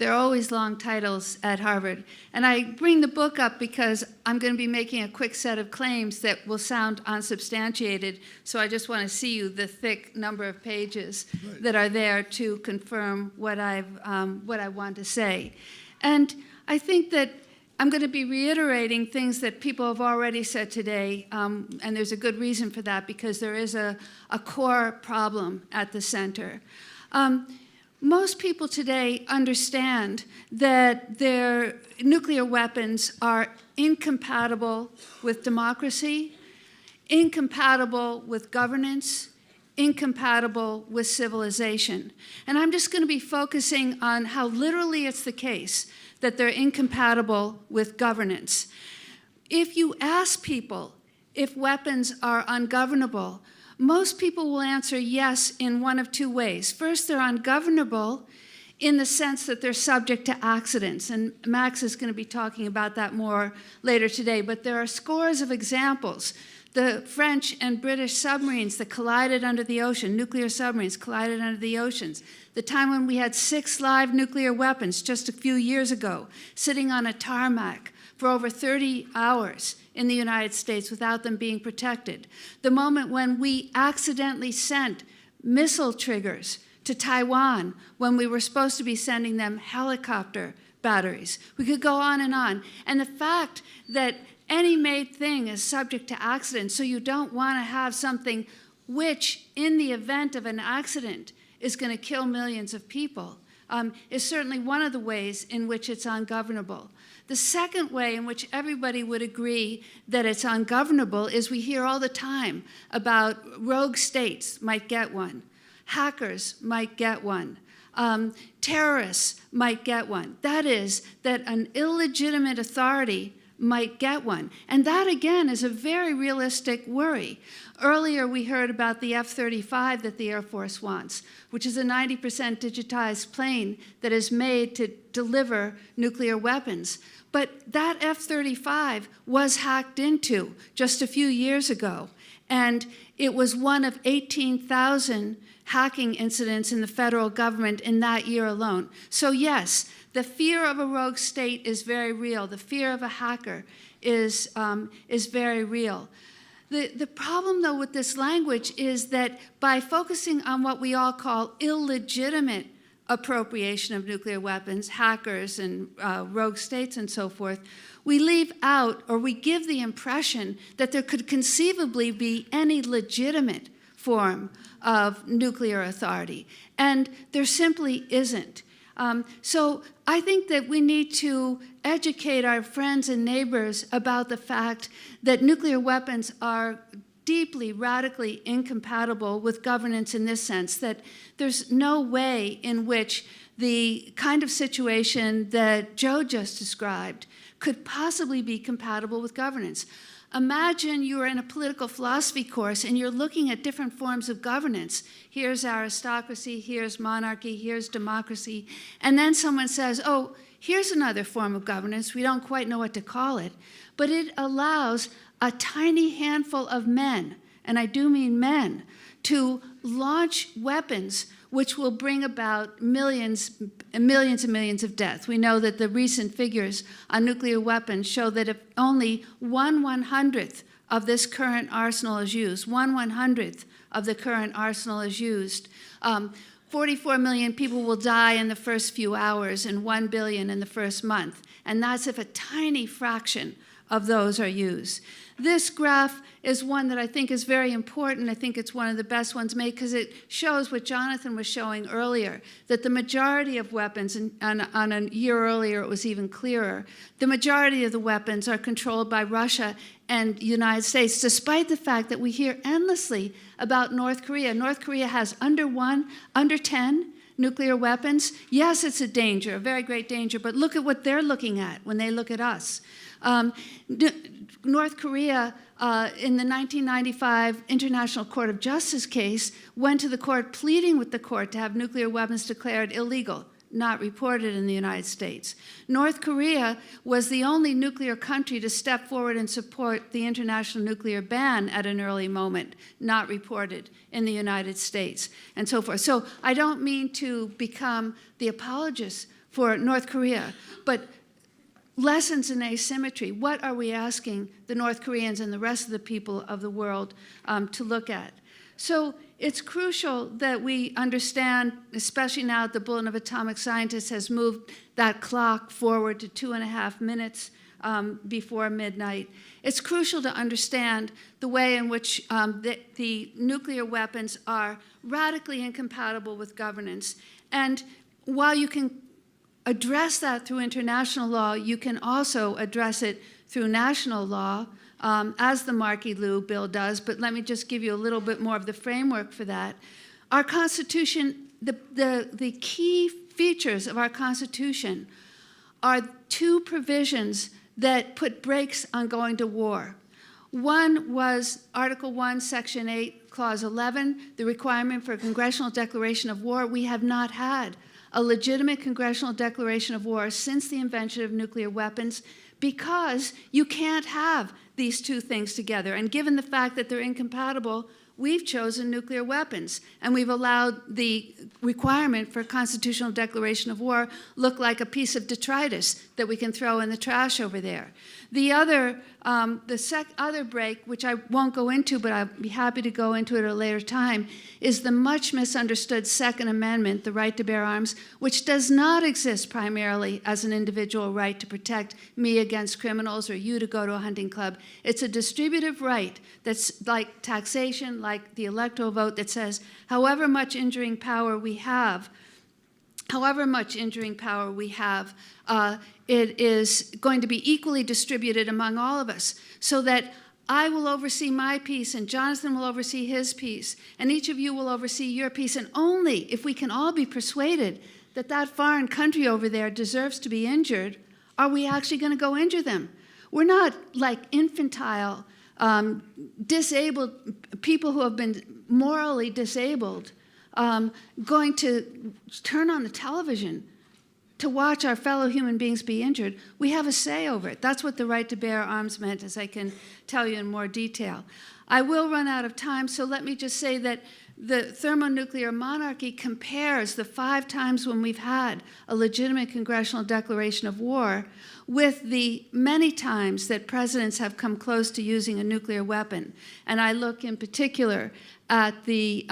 There are always long titles at Harvard. And I bring the book up because I'm going to be making a quick set of claims that will sound unsubstantiated. So I just want to see you the thick number of pages that are there to confirm what I want to say. And I think that I'm going to be reiterating things that people have already said today, and there's a good reason for that, because there is a core problem at the center. Most people today understand that their nuclear weapons are incompatible with democracy, incompatible with governance, incompatible with civilization. And I'm just going to be focusing on how literally it's the case that they're incompatible with governance. If you ask people if weapons are ungovernable, most people will answer yes in one of two ways. First, they're ungovernable in the sense that they're subject to accidents, and Max is going to be talking about that more later today, but there are scores of examples. The French and British submarines that collided under the ocean, nuclear submarines collided under the oceans. The time when we had 6 live nuclear weapons just a few years ago, sitting on a tarmac for over 30 hours in the United States without them being protected. The moment when we accidentally sent missile triggers to Taiwan when we were supposed to be sending them helicopter batteries. We could go on. And the fact that any made thing is subject to accident, so you don't want to have something which, in the event of an accident, is going to kill millions of people, is certainly one of the ways in which it's ungovernable. The second way in which everybody would agree that it's ungovernable is we hear all the time about rogue states might get one, hackers might get one, terrorists might get one. That is, that an illegitimate authority might get one. And that, again, is a very realistic worry. Earlier, we heard about the F-35 that the Air Force wants, which is a 90% digitized plane that is made to deliver nuclear weapons. But that F-35 was hacked into just a few years ago, and it was one of 18,000 hacking incidents in the federal government in that year alone. So yes, the fear of a rogue state is very real. The fear of a hacker is very real. The problem, though, with this language is that by focusing on what we all call illegitimate appropriation of nuclear weapons, hackers and rogue states and so forth, we leave out, or we give the impression that there could conceivably be any legitimate form of nuclear authority. And there simply isn't. So I think that we need to educate our friends and neighbors about the fact that nuclear weapons are deeply, radically incompatible with governance in this sense, that there's no way in which the kind of situation that Joe just described could possibly be compatible with governance. Imagine you're in a political philosophy course and you're looking at different forms of governance. Here's aristocracy, here's monarchy, here's democracy. And then someone says, oh, here's another form of governance. We don't quite know what to call it. But it allows a tiny handful of men, and I do mean men, to launch weapons which will bring about millions and millions of deaths. We know that the recent figures on nuclear weapons show that if only 1/100th of this current arsenal is used, 1/100th of the current arsenal is used, 44 million people will die in the first few hours and 1 billion in the first month. And that's if a tiny fraction of those are used. This graph is one that I think is very important. I think it's one of the best ones made because it shows what Jonathan was showing earlier, that the majority of weapons, and on a year earlier it was even clearer, the majority of the weapons are controlled by Russia and the United States, despite the fact that we hear endlessly about North Korea. North Korea has under 10 nuclear weapons. Yes, it's a danger, a very great danger, but look at what they're looking at when they look at us. North Korea, in the 1995 International Court of Justice case, went to the court pleading with the court to have nuclear weapons declared illegal, not reported in the United States. North Korea was the only nuclear country to step forward and support the international nuclear ban at an early moment, not reported in the United States, and so forth. So I don't mean to become the apologist for North Korea, but lessons in asymmetry. What are we asking the North Koreans and the rest of the people of the world to look at? So it's crucial that we understand, especially now that the Bulletin of Atomic Scientists has moved that clock forward to 2.5 minutes before midnight. It's crucial to understand the way in which the nuclear weapons are radically incompatible with governance. And while you can address that through international law, you can also address it through national law, as the Markey-Liu bill does, but let me just give you a little bit more of the framework for that. Our Constitution, the key features of our Constitution are 2 provisions that put brakes on going to war. One was Article 1, Section 8, Clause 11, the requirement for a congressional declaration of war. We have not had a legitimate congressional declaration of war since the invention of nuclear weapons, because you can't have these 2 things together. And given the fact that they're incompatible, we've chosen nuclear weapons, and we've allowed the requirement for a constitutional declaration of war look like a piece of detritus that we can throw in the trash over there. The other, other break, which I won't go into, but I'll be happy to go into it at a later time, is the much misunderstood Second Amendment, the right to bear arms, which does not exist primarily as an individual right to protect me against criminals or you to go to a hunting club. It's a distributive right that's like taxation, like the electoral vote, that says however much injuring power we have, it is going to be equally distributed among all of us, so that I will oversee my piece, and Jonathan will oversee his piece, and each of you will oversee your piece. And only if we can all be persuaded that that foreign country over there deserves to be injured, are we actually going to go injure them. We're not like infantile, disabled people who have been morally disabled going to turn on the television to watch our fellow human beings be injured. We have a say over it. That's what the right to bear arms meant, as I can tell you in more detail. I will run out of time, so let me just say that the thermonuclear monarchy compares the 5 times when we've had a legitimate congressional declaration of war with the many times that presidents have come close to using a nuclear weapon. And I look in particular at the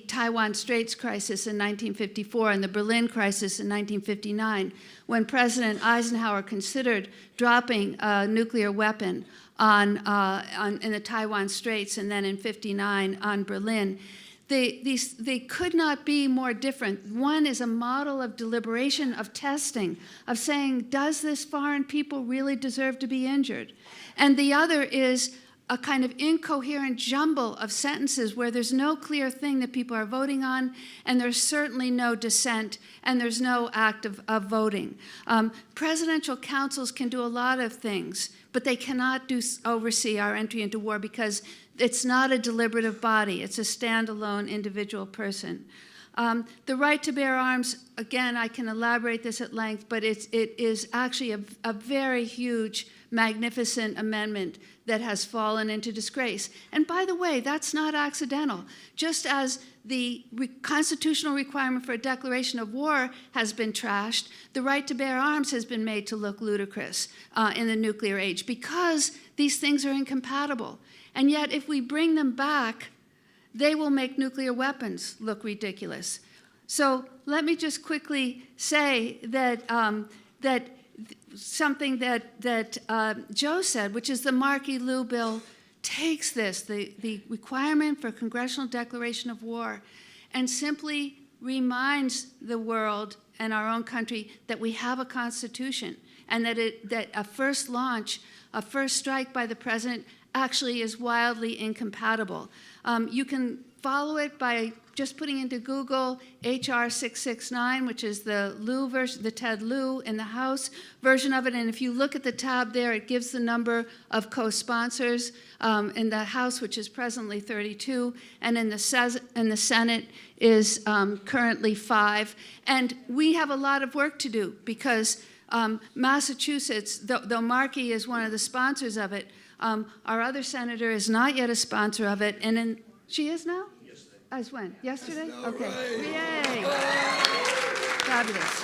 Taiwan Straits crisis in 1954 and the Berlin crisis in 1959, when President Eisenhower considered dropping a nuclear weapon in the Taiwan Straits, and then in 59 on Berlin. They could not be more different. One is a model of deliberation, of testing, of saying, does this foreign people really deserve to be injured? And the other is a kind of incoherent jumble of sentences where there's no clear thing that people are voting on, and there's certainly no dissent, and there's no act of voting. Presidential councils can do a lot of things, but they cannot oversee our entry into war because it's not a deliberative body. It's a standalone individual person. The right to bear arms, again, I can elaborate this at length, but it is actually a very huge, magnificent amendment that has fallen into disgrace. And by the way, that's not accidental. Just as the constitutional requirement for a declaration of war has been trashed, the right to bear arms has been made to look ludicrous in the nuclear age because these things are incompatible. And yet, if we bring them back, they will make nuclear weapons look ridiculous. So let me just quickly say that something that Joe said, which is the Markey-Liu bill, takes this, the requirement for a congressional declaration of war, and simply reminds the world and our own country that we have a constitution, and that a first launch, a first strike by the president actually is wildly incompatible. You can follow it by just putting into Google HR 669, which is the Liu version, the Ted Lieu in the House version of it. And if you look at the tab there, it gives the number of co-sponsors in the House, which is presently 32, and in the Senate is currently 5. And we have a lot of work to do because Massachusetts, though Markey is one of the sponsors of it, our other senator is not yet a sponsor of it, and she is now? As when? Yesterday? Okay. Right. Yay. Fabulous.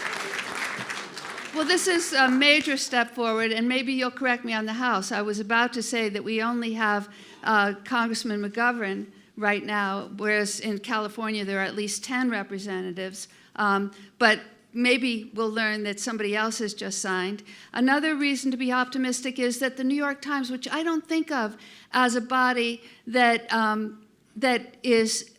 Well, this is a major step forward, and maybe you'll correct me on the House. I was about to say that we only have Congressman McGovern right now, whereas in California there are at least 10 representatives. But maybe we'll learn that somebody else has just signed. Another reason to be optimistic is that the New York Times, which I don't think of as a body that is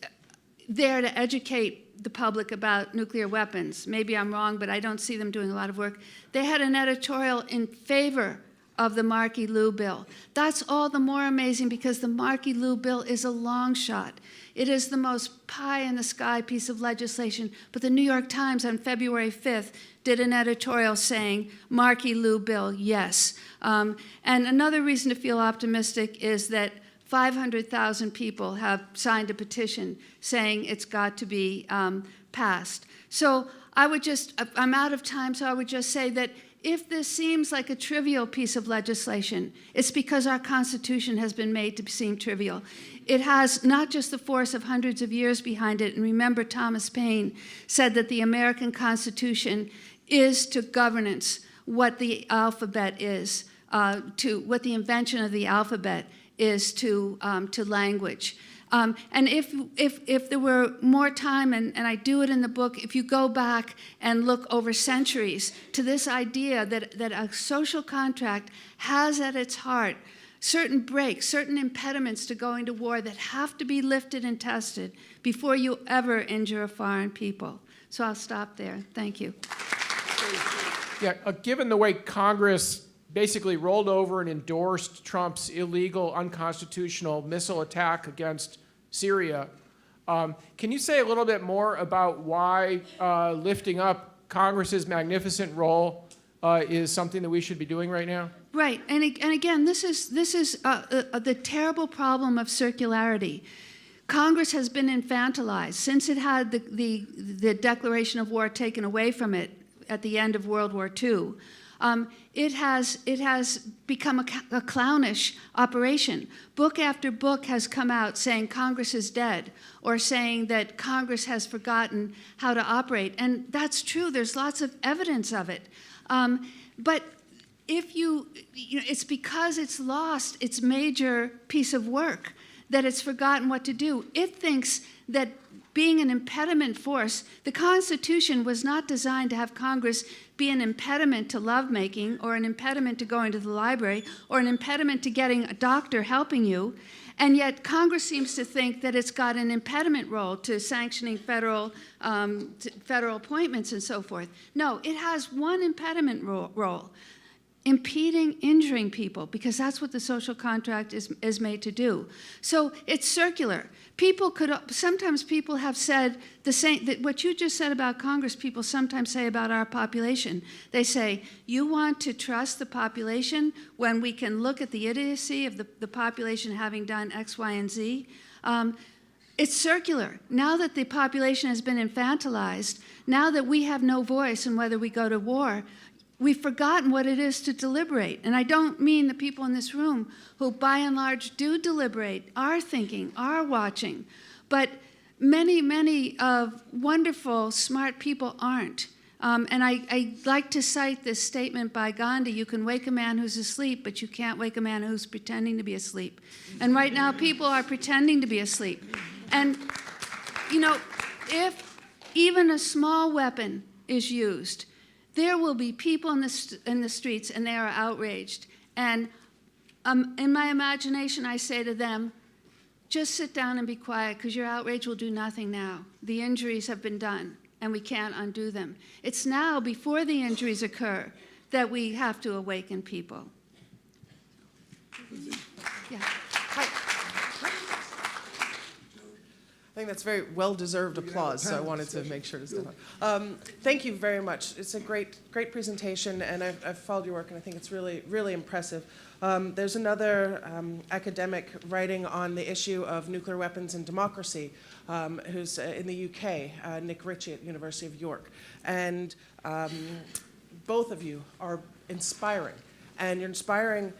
there to educate the public about nuclear weapons. Maybe I'm wrong, but I don't see them doing a lot of work. They had an editorial in favor of the Markey-Liu bill. That's all the more amazing because the Markey-Liu bill is a long shot. It is the most pie-in-the-sky piece of legislation, but the New York Times on February 5th did an editorial saying, Markey-Liu bill, yes. And another reason to feel optimistic is that 500,000 people have signed a petition saying it's got to be passed. So I'm out of time, so I would just say that if this seems like a trivial piece of legislation, it's because our Constitution has been made to seem trivial. It has not just the force of hundreds of years behind it, and remember Thomas Paine said that the American Constitution is to governance what the alphabet is, to what the invention of the alphabet is to language. And if there were more time, and I do it in the book, if you go back and look over centuries to this idea that a social contract has at its heart certain breaks, certain impediments to going to war that have to be lifted and tested before you ever injure a foreign people. So I'll stop there. Thank you. Yeah, given the way Congress basically rolled over and endorsed Trump's illegal, unconstitutional missile attack against Syria. Can you say a little bit more about why lifting up Congress's magnificent role is something that we should be doing right now? Right, and again, this is the terrible problem of circularity. Congress has been infantilized since it had the declaration of war taken away from it at the end of World War II. It has become a clownish operation. Book after book has come out saying Congress is dead or saying that Congress has forgotten how to operate. And that's true. There's lots of evidence of it. But if it's because it's lost its major piece of work that it's forgotten what to do. It thinks that being an impediment force, the Constitution was not designed to have Congress be an impediment to lovemaking or an impediment to going to the library or an impediment to getting a doctor helping you. And yet Congress seems to think that it's got an impediment role to sanctioning federal appointments and so forth. No, it has one impediment role. Impeding, injuring people, because that's what the social contract is made to do. So it's circular. Sometimes people have said the same, that what you just said about Congress, people sometimes say about our population. They say, you want to trust the population when we can look at the idiocy of the population having done X, Y, and Z? It's circular. Now that the population has been infantilized, now that we have no voice in whether we go to war, we've forgotten what it is to deliberate. And I don't mean the people in this room who, by and large, do deliberate, are thinking, are watching. But many, many of wonderful, smart people aren't. And I like to cite this statement by Gandhi, you can wake a man who's asleep, but you can't wake a man who's pretending to be asleep. And right now, people are pretending to be asleep. And, if even a small weapon is used, there will be people in the streets, and they are outraged. And in my imagination, I say to them, just sit down and be quiet, because your outrage will do nothing now. The injuries have been done, and we can't undo them. It's now, before the injuries occur, that we have to awaken people. Yeah. I think that's very well-deserved applause, so I wanted to make sure to stand up. Thank you very much. It's a great presentation, and I've followed your work, and I think it's really, really impressive. There's another academic writing on the issue of nuclear weapons and democracy, who's in the UK, Nick Ritchie at University of York. And both of you are inspiring. And you're inspiring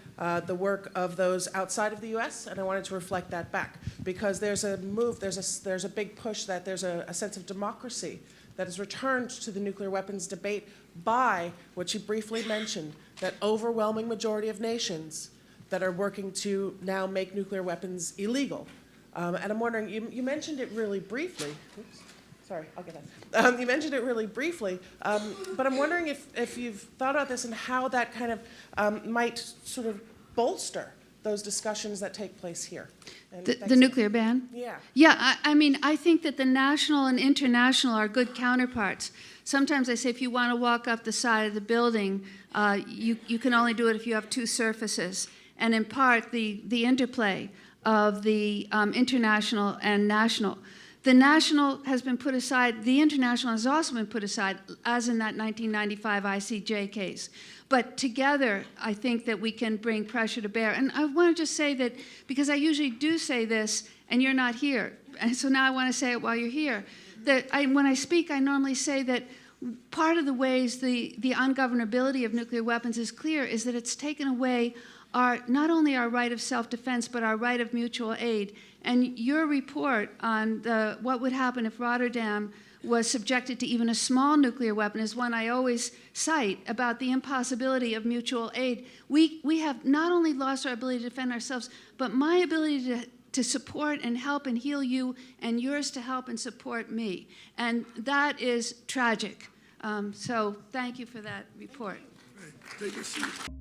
the work of those outside of the U.S., and I wanted to reflect that back, because there's a move, there's a big push that there's a sense of democracy that has returned to the nuclear weapons debate by what she briefly mentioned, that overwhelming majority of nations that are working to now make nuclear weapons illegal. And I'm wondering, you mentioned it really briefly. Oops, sorry, I'll get that. You mentioned it really briefly, but I'm wondering if you've thought about this and how that kind of might sort of bolster those discussions that take place here. And The nuclear ban? Yeah. Yeah, I mean, I think that the national and international are good counterparts. Sometimes I say if you want to walk up the side of the building, you can only do it if you have two surfaces. And in part, the interplay of the international and national. The national has been put aside. The international has also been put aside, as in that 1995 ICJ case. But together, I think that we can bring pressure to bear. And I want to just say that, because I usually do say this, and you're not here, and so now I want to say it while you're here, that when I speak, I normally say that part of the ways the ungovernability of nuclear weapons is clear is that it's taken away not only our right of self-defense, but our right of mutual aid. And your report on what would happen if Rotterdam was subjected to even a small nuclear weapon is one I always cite about the impossibility of mutual aid. We have not only lost our ability to defend ourselves, but my ability to support and help and heal you, and yours to help and support me. And that is tragic. So thank you for that report. Take a seat.